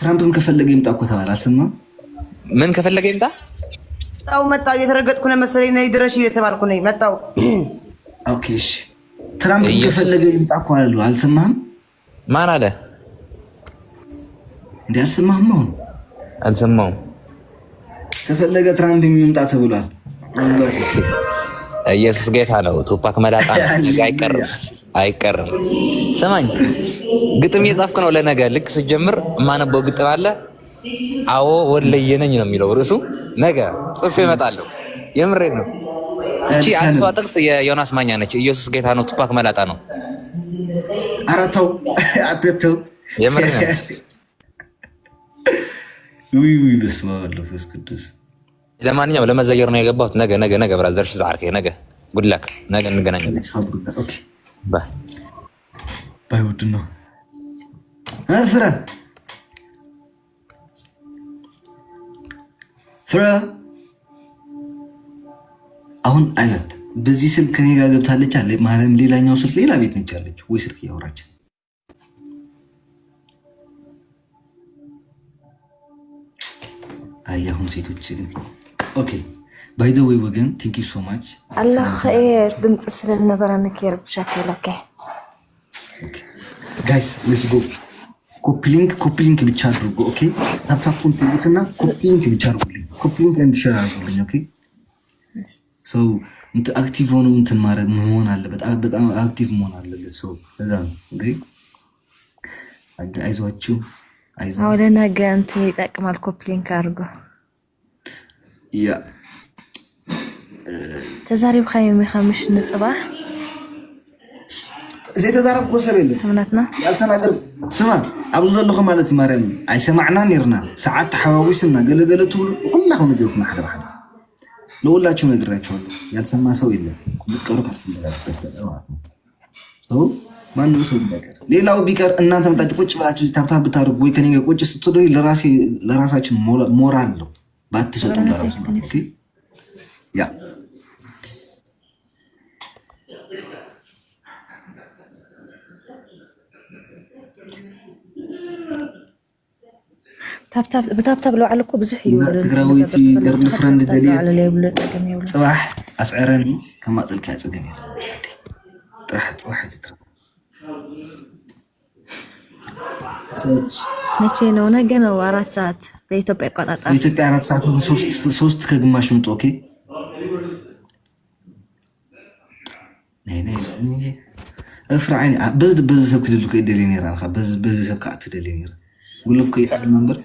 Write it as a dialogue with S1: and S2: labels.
S1: ትራምፕም ከፈለገ ይምጣ እኮ ተባለ። አልሰማም?
S2: ምን ከፈለገ ይምጣ?
S3: መጣው መጣ እየተረገጥኩ ነው መሰለኝ። ነይ ድረሽ እየተባልኩ ነኝ። መጣው።
S1: ኦኬ እሺ። ትራምፕ ከፈለገ ይምጣ እኮ አሉ። አልሰማህም?
S2: ማን አለ
S1: እንዴ? አልሰማህም? አሁን
S2: አልሰማሁም።
S1: ከፈለገ ትራምፕ ይምጣ ተብሏል።
S2: ኢየሱስ ጌታ ነው። ቱፓክ መላጣ አይቀርም። ስማኝ፣ ግጥም እየጻፍክ ነው ለነገ። ልክ ስጀምር የማነበው ግጥም አለ። አዎ ወለየ ነኝ ነው የሚለው ርዕሱ። ነገ ጽፌ እመጣለሁ። የምሬን ነው። እቺ አዲሷ ጥቅስ የዮናስ ማኛ ነች። ኢየሱስ ጌታ ነው፣ ቱፓክ መላጣ ነው።
S1: ኧረ ተው አትተው።
S2: የምሬን ነው።
S1: ውይ በስመ አብ ወመንፈስ ቅዱስ።
S2: ለማንኛውም ለመዘየር ነው የገባሁት። ነገ ብራዘርሽ ዛርኬ ነገ ጉድላክ ነገ እንገናኛለን።
S1: ኦኬ ባይ ውድ ነው ፍራ አሁን አይነት በዚህ ስልክ ከኔ ጋር ገብታለች አለ ማለም። ሌላኛው ስልክ ሌላ ቤት ነች አለች ወይ ስልክ እያወራች አሁን ሴቶች ግን ኦኬ ባይ ዘ ዌይ ወገን ቴንክ ዩ ሶ ማች
S4: አላህ ኸይር ድምጽ ስለነበረንክ ይርብሻከለ
S1: ጋይስ ሌትስ ጎ ኮፒሊንክ ብቻ አድርጉ። ኦኬ ታፕታፑን ትሉትና ኮፒሊንክ ብቻ አድርጉልኝ። ኮፒሊንክ እንድ ሼር አድርጉልኝ። ኦኬ ሶ እንት አክቲቭ ሆኖ እንትን ማድረግ መሆን አለበት። በጣም አክቲቭ መሆን አለበት። ሶ ለዛ ነው ኦኬ። አይዟችሁ
S4: ወደ ነገ እንትን ይጠቅማል። ኮፒሊንክ አድርጉ።
S1: ያ
S4: ተዛሪብ ኸይም ይኸምሽ ንጽባህ
S1: زي تزارب كوسر اللي
S4: تمناتنا
S1: يالتناقر سمع أبو زلخو مالتي مريم أي سمعنا نيرنا ساعات حواويسنا قلقلتو كلنا هون نجيوكنا حدا بحدا لو لا شو نقدر نشوف يالسمع سوي له بتقرك في المدرسة بس سو ما نسوي ذكر ليه لو بيكر إن أنت متأكد كوتش ولا تجي تابع بتعرف بوي كنيجا كوتش ستودي لراسي مورال له بعد تشوفه دراسة أوكي يا
S4: بتابتاب لو على كوب زحي
S1: تقراويتي قرب فرند دليل صباح أسعرني كما أصلك أصدقني راح صباح تترى
S4: متى نونا جنوا 4 ساعات بإثيوبيا قطعت
S1: بإثيوبيا 4 ساعات ሶስት ከግማሽ ነው ኦኬ ነይ افرع عيني بز سب كدلك يدلي نيران بز سب كعت دلي نير قول لك يقعد نمبر